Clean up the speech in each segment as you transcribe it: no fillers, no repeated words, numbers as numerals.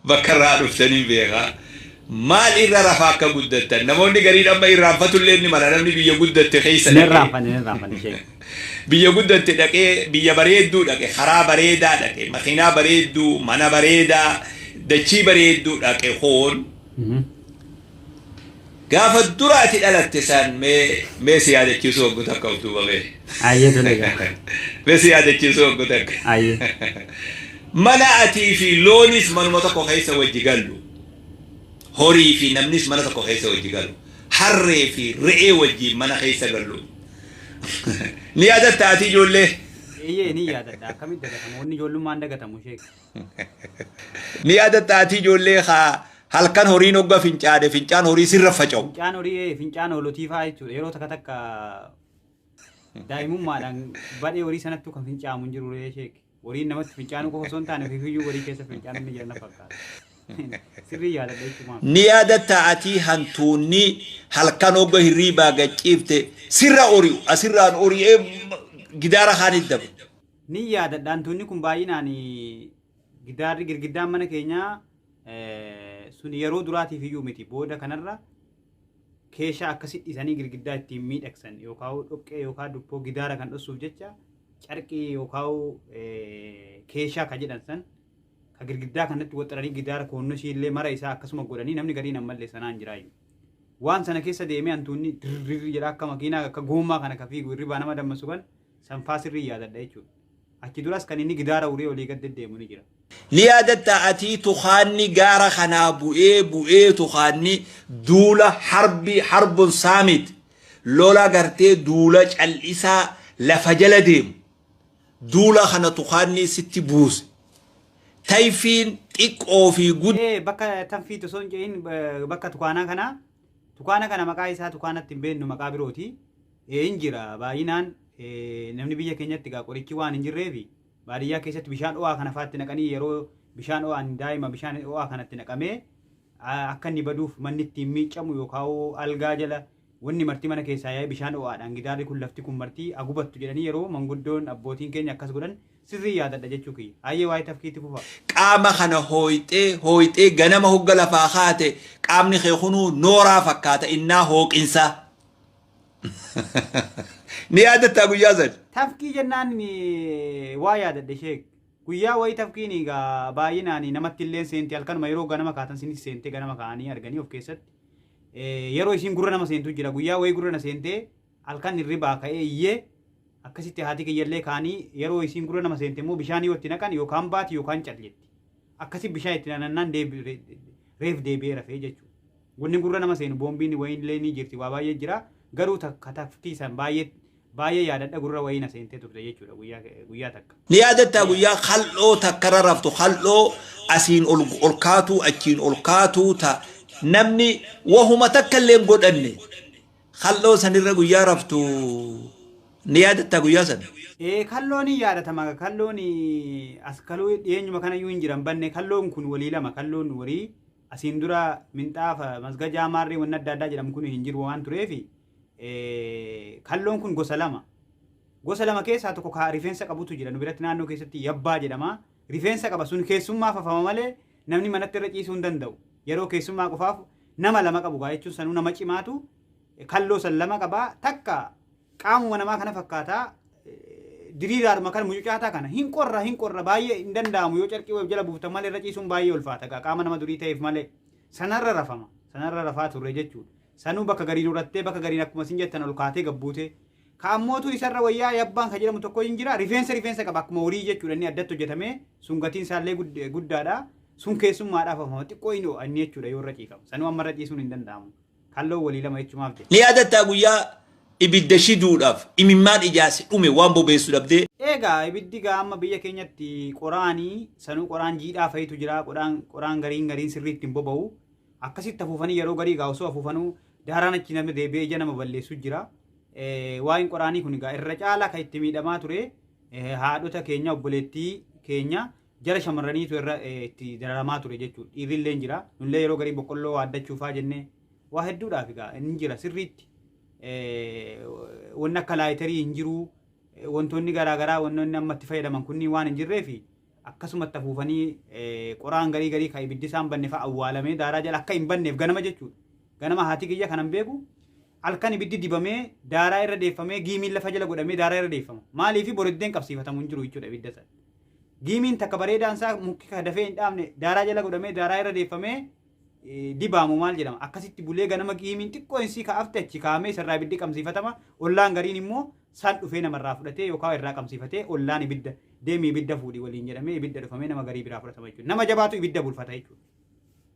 بكرة رفتني بيها مال إيرا رفاك قدرت نموني قريب أما إيرا فتولين مرة نمني بيا قدرت خيسة نرافن شيء بيا قدرت دكى بيا بريدو دكى خراب بريدا دكى مخينا بريدو منا بريدا دشي بريدو دكى خون قاف الدرات الالتسان مي سيادة كيسو قدك أو توبه أيه تلقى مي سيادة كيسو قدك أيه منأتي في لونيس من متكو خيسة وجيغالو هوري في نمنيس من متكو خيسة وجيغالو حري في رئي وجي من خيسة قالو نيادة تاتي جولي إيه نيادة كمي دكتور موني جولو ما عندك تموشيك نيادة تاتي جولي هل كان هوري نوغا فينچان هوري سر فچو فينچان ولوتيفا يچو يرو تك دايمو مادان بدي هوري سنتو كان فينچان منجرو ريشيك هوري نمت فينچانو كو سونتان في فيو هوري كيس فينچان ني جرنا فكار سري يادا ديچما نيادا تاتي هانتوني هل كان نوغا هريبا غچيفته سر اوري اسران اوري غدارا خانيدب نيادا دانتوني كون بايناني غدار غرغدان من كينيا suni yeroo duraatiif iyyuu miti booda kanarra keeshaa akkasi dhisanii girgiddaa ittiin miidhagsan yookaan dhoqqee yookaan dubboo gidaara kan dhossuuf jecha carqii yookaan keeshaa ka jedhan san ka girgiddaa kanatti waxxaranii gidaara koonnoo ishiillee mara isaa akkasuma godhanii namni gariin ammallee sanaan jiraayu. Waan sana keessa deemee hantuunni dirrirri jedha akka makiinaa akka goomaa kana ka fiigu irribaa nama dammasu kan sanfaa sirrii yaadadha jechuudha. Achi duras kan inni gidaara uree olii gad deddeemu ni jira. نيادة تأتي تخاني غارة خنا بوئي تخاني دولة حرب صامت لولا غرتي دولة الإسا لفجل ديم دولة خنا تخاني ستي بوس تايفين او في قد بكا تنفي تسون جين بكا تقانا كنا مقايسا تقانا تنبين مقا بروتي انجرا باينان نمني بيجا كينيا تقا قريكي وان انجر في baadiyyaa keessatti bishaan o'aa kana faatti naqanii yeroo bishaan o'aan daa'ima bishaan o'aa kanatti naqamee akka inni baduuf manni ittiin miicamu yookaan algaa jala wanni marti mana keessaa yaa'ee bishaan o'aadhaan gidaarri kun lafti kun marti agubattu jedhanii yeroo manguddoon abbootiin keenya akkas godhan sirrii yaadadha jechuu kiyya. Hayyee waa'ee tafkiitti fufa. Qaama kana hooyxee ganama hogga lafaa kaate qaamni kee kunuu nooraa fakkaata innaa hooqinsa. Ni yaadatta guyyaa san. Tafkii jennaan waa yaadadhe sheek. Guyyaa wayii tafkiin egaa baay'inaan namatti illee seenti halkanuma yeroo ganama kaatan sinis seentee ganama kaanii arganii of keessatti. Yeroo isiin gurra nama seentu jira guyyaa wayii gurra na seentee halkan hirribaa ka'ee iyyee akkasitti haati kiyyallee kaanii yeroo isiin gurra nama seente immoo bishaan yoo itti naqan yookaan baati yookaan calleetti. Akkasi bishaan itti naqannaan reef deebi'ee rafee jechuudha. Wanni gurra nama seenu boombiin wayiillee ni jirti waa baay'ee jira. Garuu takka tafkiisan baay'ee yaadadha gurra wayii na seentee turte jechuudha guyyaa takka. Ni yaadatta guyyaa khal'oo takkara raftu khal'oo asiin ol kaatu achiin ol kaatu ta namni wahuma takka illee godhanne khal'oo sanirra guyyaa raftu ni yaadatta guyyaa san. Kalloon yaadatama kalloon as kaloo dhiyeenyuma kana iyyuu hin jiran banne kalloon kun walii lama kalloon warii asiin dura minxaafa masgajaa maarree wanna adda addaa jedhamu kun hin jiru waan tureefi. Kalloon kun gosa lama keessaa tokko ka rifeensa qabutu jira nu biratti naannoo keessatti yabbaa jedhama rifeensa qaba sun keessummaa fafama malee namni manatti irra ciisuu hin danda'u yeroo keessummaa qofaaf nama lama qabu gaa jechuun sanuu nama cimaatu kalloo san lama qabaa takka qaamuma namaa kana fakkaataa diriiraadhuma kan mucucaataa kana hin qorra baay'ee hin danda'amu yoo carqii wayif jala buuftan malee irra ciisuun baay'ee ulfaata gaa qaama nama durii ta'eef malee sanarra rafaa turre jechuudha. Sanuu bakka gariin urattee bakka gariin akkuma isin jettan ol kaatee gabbuute kaammootu isarra wayyaa yabbaan ka jedhamu tokko hin jira rifeensa qaba akkuma horii jechuudha inni addatti hojjetame sun gatiin isaallee guddaadha sun keessummaadhaaf afama xiqqoo inni jechuudha yoo irra ciifamu sanuu amma irra ciisuun hin danda'amu kalloo walii lama jechumaaf jedhe. Ni yaadatta guyyaa ibidda shiduudhaaf imimmaan ijaase dhume waan bobeessu dhabdee. Egaa ibiddi gaa amma biyya keenyatti qoraanii sanuu qoraan jiidhaa fa'itu jira qoraan gariin sirriitti hin boba'u. Akkasitti afuufanii yeroo garii gaa osoo afuufanuu daaraan achi namni deebi'ee ija nama balleessu jira. Waa'in qoraanii kun egaa irra caalaa kan itti miidhamaa ture haadhota keenya obboleettii keenya jara shamarraniitu irra itti dararamaa ture jechuudha. Dhiirrillee jira. Nullee yeroo garii boqqolloo waaddachuufaa jennee waa hedduudhaaf egaa inni jira sirriitti. Wanni akka laayitarii hin jiru wantoonni garaagaraa wantoonni amma itti fayyadaman kunniin waan hin jirreefi akkasumatti afuufanii qoraan garii kan ibiddi isaan banne fa'a awwaalamee daaraa jala akka hin banneef ganama jechuudha. Ganama haati kiyya kanan beeku halkan ibiddi dibamee daaraa irra deeffamee giimiin lafa jala godhamee daaraa irra deeffama. Maaliif boriddeen qabsiifatamu hin jiru jechuudha ibidda sana. Giimiin takka bareedaan isaa mukki ka dafee hin dhaabne daaraa jala godhamee daaraa irra deeffamee dibaamu maal jedhama. Akkasitti bulee ganama giimiin xiqqoo insii ka'afte achi kaa'amee isarraa ibiddi qabsiifatama. Ollaan gariin immoo saan dhufee namarraa fudhatee yookaan irraa qabsiifatee ollaan ibidda deemii ibidda fuudhii waliin jedhamee ibidda dhufamee nama garii biraa fudhatama jechuudha. Nama jabaatu ibidda bulfata jechuudha.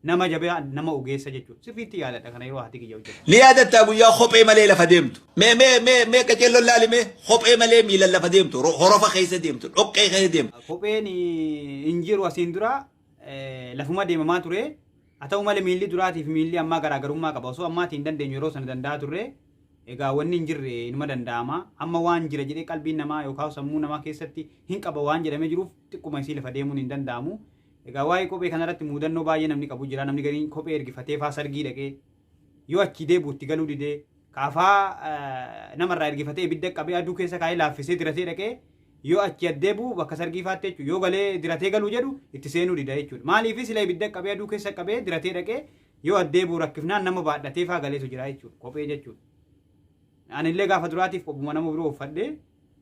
Nama jabaa nama ogeessa jechuudha. Sirriitti yaadadha kana yeroo haati kiyya hojjetu. Ni yaadatta guyyaa kophee malee lafa deemtu. Mee qaceelloon laalimee kophee malee miila lafa deemtu. Horofa keessa deemtu. Dhoqqee keessa deemtu. Kopheen hin jiru asiin dura lafuma deemamaa ture. Haa ta'u malee miilli duraatiif miilli ammaa garaagarummaa qaba. Osoo ammaatiin dandeenyu yeroo sana danda'a turre. Egaa wanni hin jirre inuma danda'ama. Amma waan jira jedhee qalbiin namaa yookaan sammuu namaa keessatti hin qaba waan jedhamee jiruuf xiqquma isii lafa deemuun hin danda'amu. Egaa waa'ee kophee kanarratti muudannoo baay'ee namni qabu jira. Namni gariin kophee ergifatee faa sargii dhaqee yoo achi deebuutti galuu didee kaafaa namarraa ergifatee ibidda qabee aduu keessa kaa'ee laaffisee diratee dhaqee yoo achi addeebu bakka sargii faatte jechuudha. Yoo galee diratee galuu jedhu itti seenuu dida jechuudha. Maaliif sila ibidda qabee aduu keessa qabee diratee dhaqee yoo addeebu rakkifnaan nama baadhatee faa galeetu jira jechuudha. Kophee jechuudha. Anillee gaafa duraatiif qophuma nama biroo uffadhee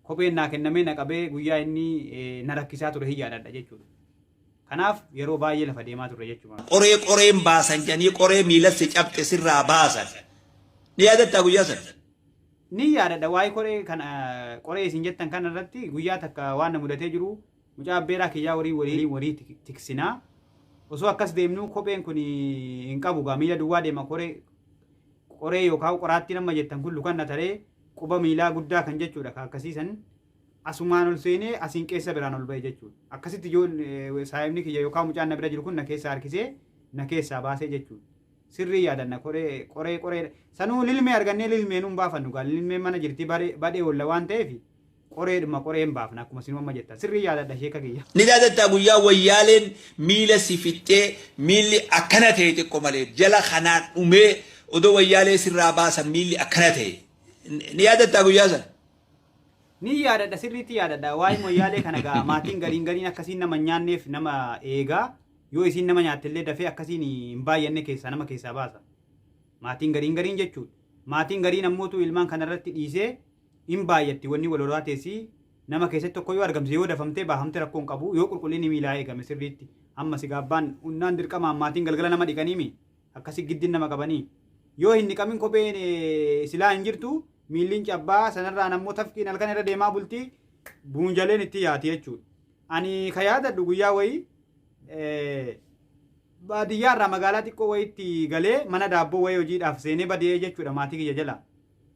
kopheen naa kennamee na qabee guyyaa inni na rakkisaa ture hin yaadadha jechuudha. Kanaaf yeroo baay'ee lafa deemaa turre jechuudha. Qoreen baasan jedhanii qoree miilatti cabxe sirraa baasan. Ni yaadatta guyyaa sana? Ni yaadadha waa'ee qoree isin jettan kanarratti guyyaa takka waan na mudatee jiru mucaa abbeeraa kiyyaa warii tiksinaa. Osoo akkas deemnu kopheen kun hin qabu gaa miila duwwaa deema qoree yookaan qoraatti nama jettan kun lukan na taree quba miilaa guddaa kan jechuudha akkasiisan. Asumaan ol seenee asiin keessa biraan ol ba'e jechuudha. Akkasitti saayimni kiyya yookaan mucaan na bira jiru kun na keessa harkisee na keessaa baasee jechuudha. Sirrii yaadanna qoree sanuu lilmee argannee lilmee nuun baafannu gaa lilmee mana jirti badhee oolla waan ta'eef qoreen baafna akkuma sinuu amma jetta. Sirrii yaadadha sheeka kiyya. Ni yaadatta guyyaa wayyaaleen miila si fixxee miilli akkana ta'e xiqqoo malee jala kanaan dhumee odoo wayyaalee sirraa baasan miilli akkana ta'e. Ni yaadatta guyyaa sana? Ni yaadadha sirriitti yaadadha waa'ee wayyaalee kana gaa maatiin gariin akkasiin nama nyaanneef nama eegaa yoo isiin nama nyaattillee dafee akkasiin hin baay'anne keessaa nama keessaa baasa. Maatiin gariin jechuudha. Maatiin gariin ammootu ilmaan kanarratti dhiisee hin baay'atti wanni wal horaa teessii nama keessatti tokko yoo argamse yoo dafamtee baafamte rakkoon qabu yoo qulqullinni miilaa eegame sirriitti. Amma si gaabbaan unnaan dirqamaan maatiin galgala nama dhiqaniimi akkasii giddin nama qabanii yoo hin dhiqamin kopheen silaa hin jirtu. Miilliin cabbaa sanarraan ammoo tafkiin halkan irra deemaa bultii buunjaleen itti yaati jechuudha. Ani ka yaadadhu guyyaa wayii baadiyyaarraa magaalaa xiqqoo wayiitti galee mana daabboo wayii hojiidhaaf seenee badee jechuudha maatii kiyya jala.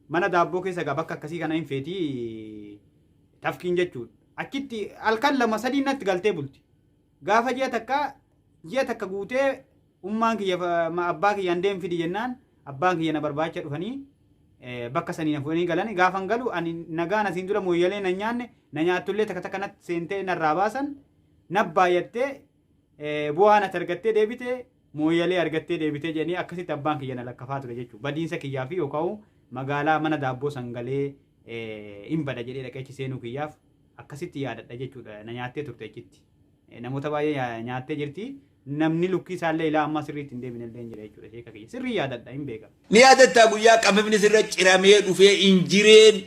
Mana daabboo keessa gaa bakka akkasii kana hin feetii tafkiin jechuudha. Achitti halkan 2-3 natti galtee bulti. Gaafa ji'a takka guutee ummaan kiyya abbaa kiyyaan deem fidi jennaan abbaan kiyya na barbaacha dhufanii. Bakka sanii nafuudhanii galan gaafan galu ani nagaan asiin dura mooyyalee na nyaanne na nyaattullee takka natti seentee narraa baasan na baay'attee bu'aan ati argattee deebitee mooyyalee argattee deebitee jedhanii akkasitti abbaan kiyya na lakkafaa ture jechuudha. Badiinsa kiyyaa fi yookaan magaalaa mana daabboo sangalee hin bada jedhee dhaqeechi seenuu kiyyaaf akkasitti yaadadha jechuudha. Na nyaattee turte achitti. Namoota baay'ee nyaattee jirti. Namni lukkii isaallee ilaa amma sirriitti hin deebine illee jira jechuudha sheeka kiyya. Sirrii yaadadha hin beekama. Ni yaadatta guyyaa qabamni sirra ciramee dhufee injireen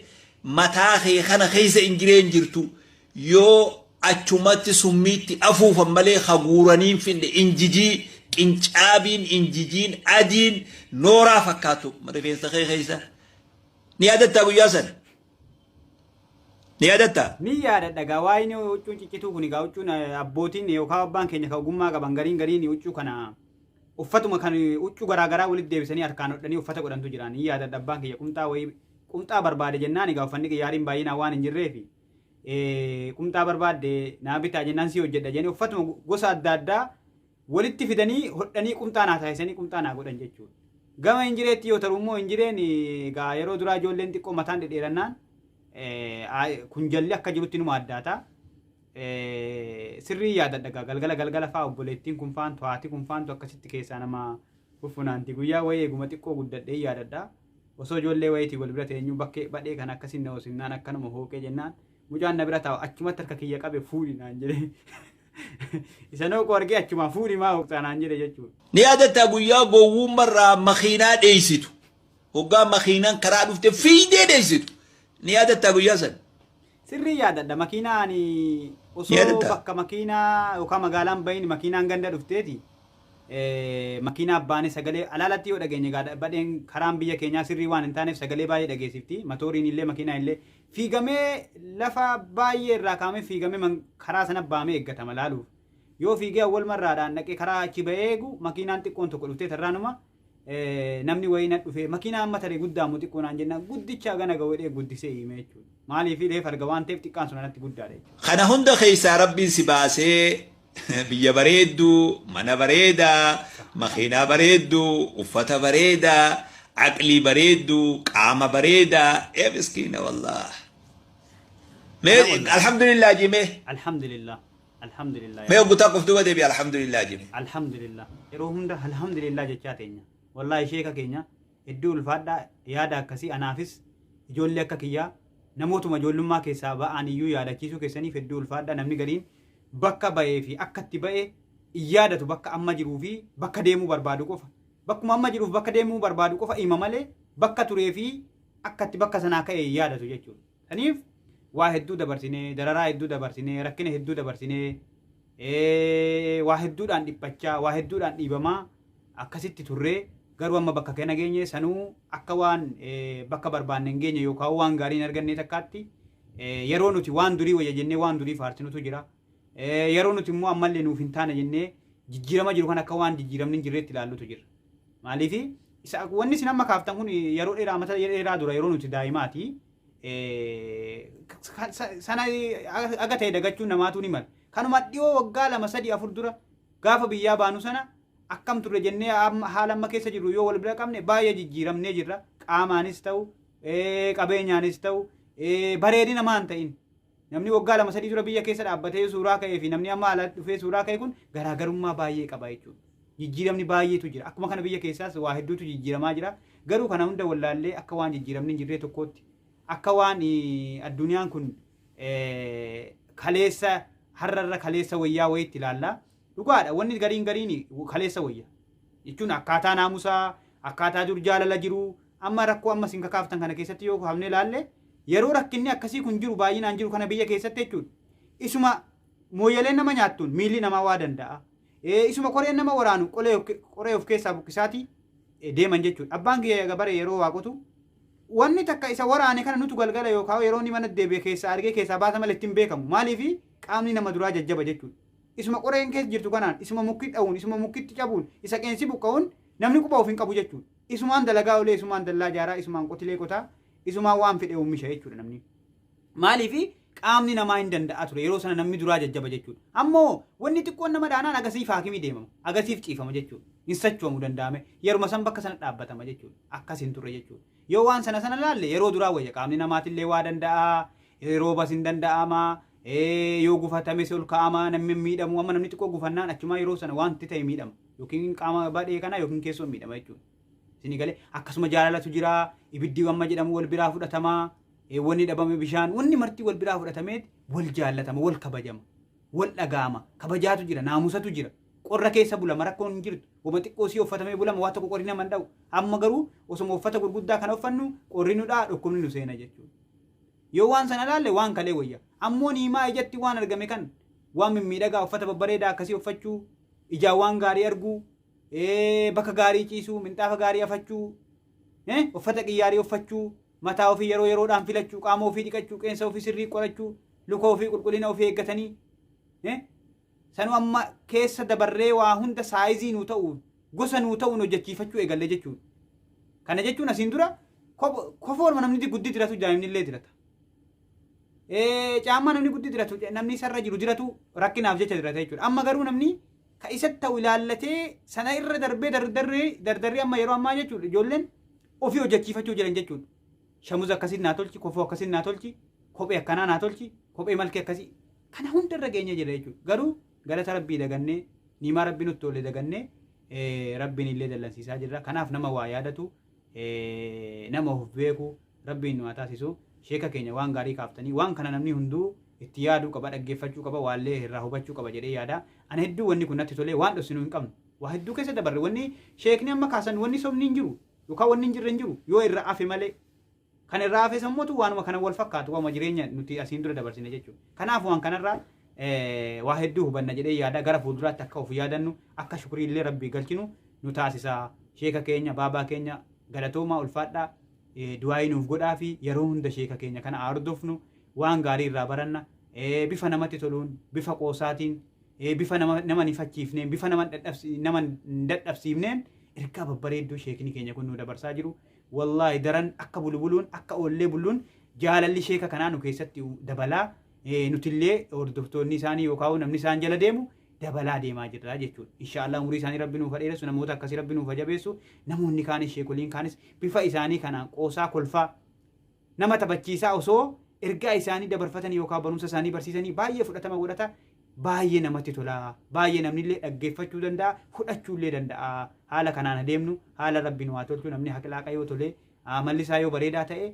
mataa kee kana keessa injireen jirtu yoo achumatti summiitti afuufan malee haguuraniin finne injijii qincaabiin injijiin adiin nooraa fakkaatu rifeensa kee keessa. Ni yaadatta guyyaa sana? Ni yaadatta? Ni yaadadha gaa waa'ee huccuun ciccituu kun gaa huccuun abbootiin yookaan abbaan keenya kan ogummaa qaban gariin huccuu kana uffatuma kan huccuu garaagaraa walitti deebisanii harkaan hodhanii uffata godhantu jiran. Ni yaadadha abbaan keenya qumxaa barbaade jennaan egaa uffanni qiyyaariin baay'inaan waan hin jirreefi qumxaa barbaadde naa bitaa jennaan si hojjedha jennee uffatuma gosa adda addaa walitti fidanii hodhanii qumxaa naa taasisanii qumxaa naa godhan jechuudha. Gama hin jireetti yoo ta'u immoo hin jireen egaa yeroo duraa ijoolleen xiqqoo mataan dhedheerannaan kun jalli akka jirutti numa addaata. Sirrii yaadadha galgala fa'aa obboleettiin kun faantu haati kun faantu akkasitti keessaa nama fuffunaanti guyyaa wayii eeguma xiqqoo guddadhee yaadadha. Osoo ijoollee wayiitii wal bira teenyu bakkee badhee kan akkasiin na hosinnaan akkanuma hooqee jennaan mucaan na bira taa'u achumatti harka kiyya qabe fuudhi naan jedhee Isanoo qorgee achuma fuudhi maa hooqxanaan jedhe jechuudha. Ni yaadatta guyyaa gowwummarraa makiinaa dheeysitu. Hoggaa makiinaan karaa dhufte fiidee dheeysitu. Ni yaadatta guyyaa san. Sirrii yaadadha makiinaan osoo bakka makiinaa yookaan magaalaan bahin makiinaan ganda dhufteeti. Makiinaa abbaanii sagalee alaalatti yoo dhageenya badheen karaan biyya keenyaa sirrii waan hin taaneef sagalee baay'ee dhageessifti. Motoriin illee makiinaa illee fiigamee lafa baay'ee irraa kaa'amee fiigamee karaa sana baamee eeggatama laaluuf. Yoo fiigee awwal marraadhaan dhaqee karaa achi ba'ee eegu makiinaan xiqqoon tokko dhuftee tarraanuma namni wayii na dhufee makiinaa amma taree guddaa mu xiqqoonaan jenna guddicha gana gawwedhee guddisee hime jechuudha. Maaliif reef arga waan ta'eef xiqqaan sun anatti guddaadha. Kana hunda keessaa rabbiin si baasee biyya bareedduu, mana bareedaa, makiinaa bareedduu, uffata bareedaa, aqlii bareedduu, qaama bareedaa. Miskiina wallah. Alhamdulillah jime. Alhamdulillah. Alhamdulillah. Mee guutaa qoftu badee bi alhamdulillah jime. Alhamdulillah. Yeroo hunda alhamdulillah jechaa teenya. Wallahi sheeka keenya hedduu ulfaadhaa yaada akkasii anaafis ijoollee akka kiyyaa namootuma ijoollummaa keessaa ba'an iyyuu yaadachiisuu keessaniif hedduu ulfaadhaa namni galiin bakka ba'ee fi akka itti ba'ee yaadatu bakka amma jiruu fi bakka deemuu barbaadu qofa. Bakkuma amma jiruuf bakka deemuu barbaadu qofa hima malee bakka turee fi akka itti bakka sanaa ka'e yaadatu jechuudha. Kanaaf waa hedduu dabarsinee dararaa hedduu dabarsinee rakkina hedduu dabarsinee waa hedduudhaan dhiphachaa waa hedduudhaan dhiibamaa akkasitti turree garuu amma bakka kana geenye sanuu akka waan bakka barbaanne hin geenye yookaan waan gaarii hin arganne takkaatti yeroo nuti waan durii wayya jennee waan durii faarsinutu jira. Yeroo nuti immoo ammallee nuuf hin taane jennee jijjiirama jiru kan akka waan jijjiiramni hin jirreetti ilaallutu jira. Maaliif wanni isin amma kaaftan kun yeroo dheeraa mata dheeraa dura yeroo nuti daa'imaati. Sana aga ta'e dagachuun namaatu ni mala. Kanuma dhiyoo waggaa 2-3-4 dura gaafa biyyaa baanu sana akkam turre jennee haala amma keessa jirru yoo wal bira qabne baay'ee jijjiiramnee jirra. Qaamaanis ta'u qabeenyaanis ta'u bareedina maan ta'in. Namni waggaa 2-3 dura biyya keessa dhaabbatee suuraa ka'ee fi namni amma ala dhufee suuraa ka'e kun garaagarummaa baay'ee qaba jechuudha. Jijjiiramni baay'eetu jira. Akkuma kana biyya keessaas waa hedduutu jijjiiramaa jira. Garuu kana hunda wallaallee akka waan jijjiiramni hin jirree tokkootti akka waan addunyaan kun kaleessa har'arra kaleessa wayyaa wayiitti ilaalla. Dhugaadha wanni gariin kaleessa wayya. Jechuun akkaataa naamusaa, akkaataa dur jaalala jiru, amma rakkoo amma sin kakaaftan kana keessatti yoo hafnee ilaalle yeroo rakkinni akkasii kun jiru baay'inaan jiru kana biyya keessatti jechuudha. Isuma mooyyaleen nama nyaattuun miilli namaa waa danda'a. Isuma qoreen nama waraanu qoree of keessaa buqqisaati deeman jechuudha. Abbaan kiyya gabare yeroo waaqotu wanni takka isa waraane kana nutu galgala yookaan yeroo ni mana deebi'e keessaa argee keessaa baasa malee ittiin beekamu. Maaliif qaamni nama duraa jajjaba jechuudha. Isuma qoreen keessa jirtu kanaan isuma mukki dha'uun isuma mukkitti cabuun isa qeensi buqqa'uun namni quba of hin qabu jechuudha. Isumaan dalagaa olee isumaan dallaa jaaraa isumaan qotilee qotaa isumaan waan fedhe oomisha jechuudha namni. Maaliif qaamni namaa hin danda'a ture yeroo sana namni duraa jajjaba jechuudha. Ammoo wanni xiqqoon nama dhaanaan agasiif haakimii deemama agasiif ciifama jechuudha. Hin sochoomuu danda'ame yeruma san bakka sana dhaabbatama jechuudha. Akkas hin turre jechuudha. Yoo waan sana laalle yeroo duraa wayya qaamni namaatillee waa danda'a yeroo bas hin danda'ama. Yoo gufatames ol kaa'ama namni miidhamu amma namni xiqqoo gufannaan achumaa yeroo sana wanti ta'e miidhama yookiin qaama baadhee kana yookiin keessoo miidhama jechuudha. Isin galee akkasuma jaalalatu jira ibiddi amma jedhamu wal biraa fudhatama wanni dhabame bishaan wanni marti wal biraa fudhatameet wal jaallatama wal kabajama wal dhagaama kabajaatu jira naamusatu jira qorra keessa bulama rakkoon hin jirtu wama xiqqoo sii uffatamee bulama waa tokko qorri nama hin dha'u amma garuu osuma uffata gurguddaa kana uffannu qorri nu dha'a dhukkubni nu seena jechuudha. Yoo waan sana laalle waan kalee wayya ammoo niimaa ijatti waan argame kan waan mimmiidhagaa uffata babbareedaa akkasii uffachuu ijaan waan gaarii arguu bakka gaarii ciisuu minxaafa gaarii afachuu uffata qiyyaarii uffachuu mataa ofii yeroo yeroodhaan filachuu qaama ofii dhiqachuu qeensa ofii sirrii qorachuu luka ofii qulqullina ofii eeggatanii sanu amma keessa dabarree waa hunda saayizii nuu ta'u gosa nuu ta'uun hojjechiifachuu eegalle jechuudha. Kana jechuun asiin dura kofoolma namni guddii diratu daa'imni illee dirata. Caammaa namni guddii diratu namni isarra jiru diratu rakkinaaf jecha dirata jechuudha. Amma garuu namni ka isatti ta'u ilaallatee sana irra darbee dardarree amma yeroo ammaa jechuudha ijoolleen ofii hojjechiifachuu jiran jechuudha. Shamuza akkasiin naa tolchi, kofoo akkasiin naa tolchi, kophee akkanaa naa tolchi, kophee malkee akkasii kana hunda irra geenye jira jechuudha. Garuu galata rabbii dagannee niimaa rabbii nutti tole dagannee rabbiin illee dallansiisaa jirra. Kanaaf nama waa yaadatu nama of beeku rabbiin nu haa taasisu. Sheeka keenya waan gaarii kaaftanii waan kana namni hunduu itti yaaduu qaba dhaggeeffachuu qaba waallee irraa hubachuu qaba jedhee yaada ana hedduu wanni kun natti tolee waan dhosinu hin qabnu waa hedduu keessa dabarre wanni sheekni amma kaasan wanni sobni hin jiru yookaan wanni hin jirre hin jiru yoo irra afe malee kan irraa afe sammuutu waanuma kana wal fakkaatu waanuma jireenya nuti asiin dura dabarsine jechuudha kanaaf waan kanarraa waa hedduu hubanna jedhee yaada gara fuulduraatti akka of yaadannu akka shukrii illee rabbii galchinu nu taasisa sheeka keenya baabaa keenya galatoomaa ulfaadhaa du'aayii nuuf godhaa fi yeroo hunda sheeka keenya kana hordofnu waan gaarii irraa baranna bifa namatti toluun bifa qoosaatiin bifa nama nifachiifneen bifa nama dadhabsiifneen ergaa babbareedduu sheekni keenya kun nu dabarsaa jiru wallaahi daran akka bulbuluun akka oollee bulluun jaalalli sheeka kanaa nu keessatti dabalaa nutillee hordoftoonni isaanii yookaan namni isaan jala deemu dabalaa deemaa jirra jechuudha. Inshaallah umurii isaanii rabbi nuuf dheeressu namoota akkasii rabbi nuuf jabeessu namoonni kaanis sheekoliin kaanis bifa isaanii kanaan qoosaa kolfaa nama taphachiisaa osoo ergaa isaanii dabarfatanii yookaan barumsa isaanii barsiisanii baay'ee fudhatama godhata baay'ee namatti tola baay'ee namnillee dhaggeeffachuu danda'a fudhachuullee danda'a haala kanaan adeemnu haala rabbi nu haa tolchu namni haqlaaqa yoo tole amalli isaa yoo bareedaa ta'e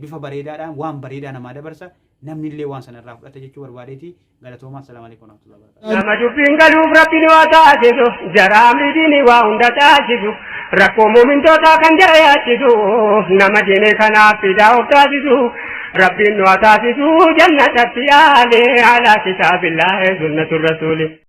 bifa bareedaadhaan waan bareedaa namaa dabarsa namni illee waan sanarraa fudhata jechuu barbaadeeti galatoomaa assalamu alaykum warahmatullahi wabarakatuh nama dubbiin galuuf rabbiin waa taasisu jaraa miidhiin waa hunda taasisu rakkoo muumintootaa kan jayaachisu nama diinee kanaaf fidaa of taasisu rabbiin waa taasisu jannatatti yaale ala kitaabillahi sunnatur rasuuli